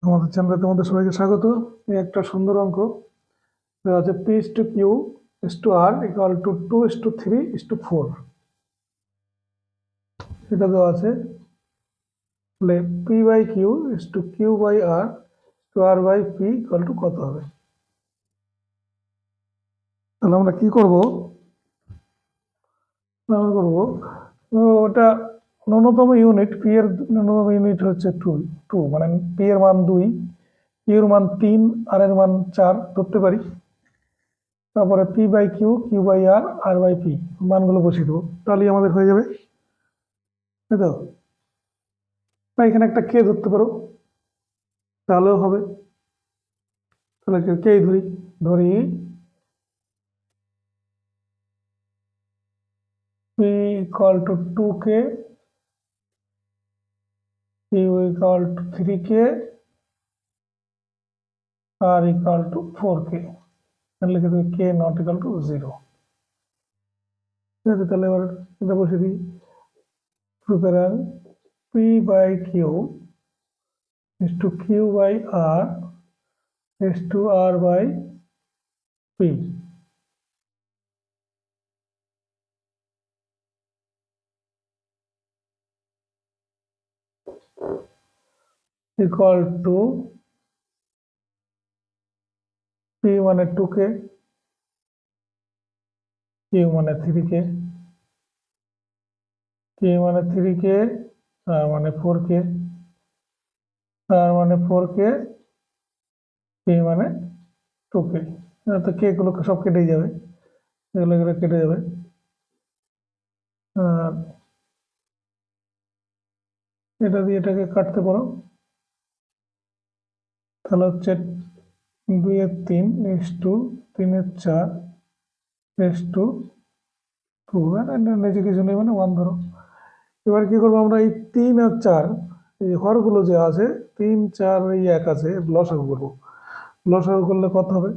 আমাদের চ্যানেলে তোমাদের সবাইকে স্বাগত। এই একটা সুন্দর অঙ্ক দেওয়া আছে, P is to Q is to R equal to 2:3:4। এটা দেওয়া আছে, তাহলে P by Q is to Q by R to R by P equal to কত হবে? তাহলে আমরা কি করবো? আমরা করবো ওটা ন্যূনতম ইউনিট, পি এর ন্যূনতম ইউনিট হচ্ছে টু, মানে পি এর মান 2, কিউর মান 3, আর এর মান 4 ধরতে পারি। তারপরে P by Q, Q by R, R by P মানগুলো বসিয়ে দেবো, তাহলেই আমাদের হয়ে যাবে, তাই তো? বা এখানে একটা কে ধরতে পারো, তাহলেও হবে। তাহলে কেই ধরি P equal to 2k, Q equal to 3k, R equal to 4k। লিখে দেবে কে নট ইকুয়াল টু 0। ঠিক আছে, তাহলে এবার এটা বসে দিই। সুতরাং P by Q is to q by r is to r by p equal to p মানে 2k, q মানে 3k, k মানে 3k, r মানে 4k, r মানে 4k, p মানে 2k। তো k গুলো সব কেটে যাবে, এগুলো কেটে যাবে। আর এটা দিয়ে এটাকে কাটতে পারো, তাহলে হচ্ছে 2/3 is to 3/4 is to 2, নিচে কিছু নেই মানে 1 ধরো। এবার কি করবো আমরা, এই 3 আর 4 এই হরগুলো যে আছে, 3, 4 এই 1 আছে, লসাগু করবো। লসাগু করলে কত হবে?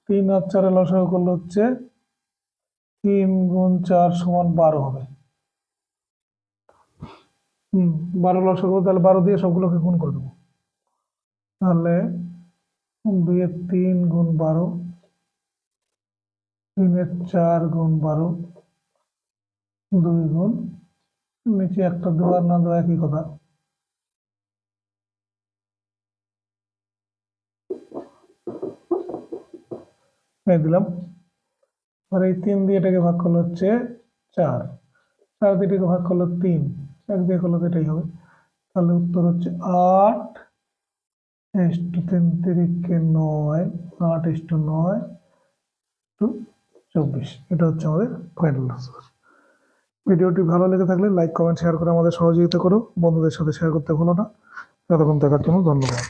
3 আর 4 লসাগু করলে হচ্ছে 3 গুণ 4 সমান 12 হবে। 12 লসাগু, তাহলে 12 দিয়ে সবগুলোকে গুণ করে দেবো। তাহলে 2/3 গুণ 12, 3/4 গুণ 12, 2 গুণ নিচে একটা দেওয়ার না দেওয়া একই কথা। দিলাম। আর এই 3 দিয়ে এটাকে ভাগ করলে হচ্ছে 4, 4 দিয়ে এটাকে ভাগ করলে 3, 1 দিয়ে করলে তো এটাই হবে। তাহলে উত্তর হচ্ছে 8 is to 3 3 9, 8 is to 9 to 24। এটা হচ্ছে আমাদের ফাইনাল আনসার। ভিডিওটি ভালো লেগে থাকলে লাইক, কমেন্ট, শেয়ার করে আমাদের সহযোগিতা করো। বন্ধুদের সাথে শেয়ার করতে ভুলো না। এতক্ষণ দেখার জন্য ধন্যবাদ।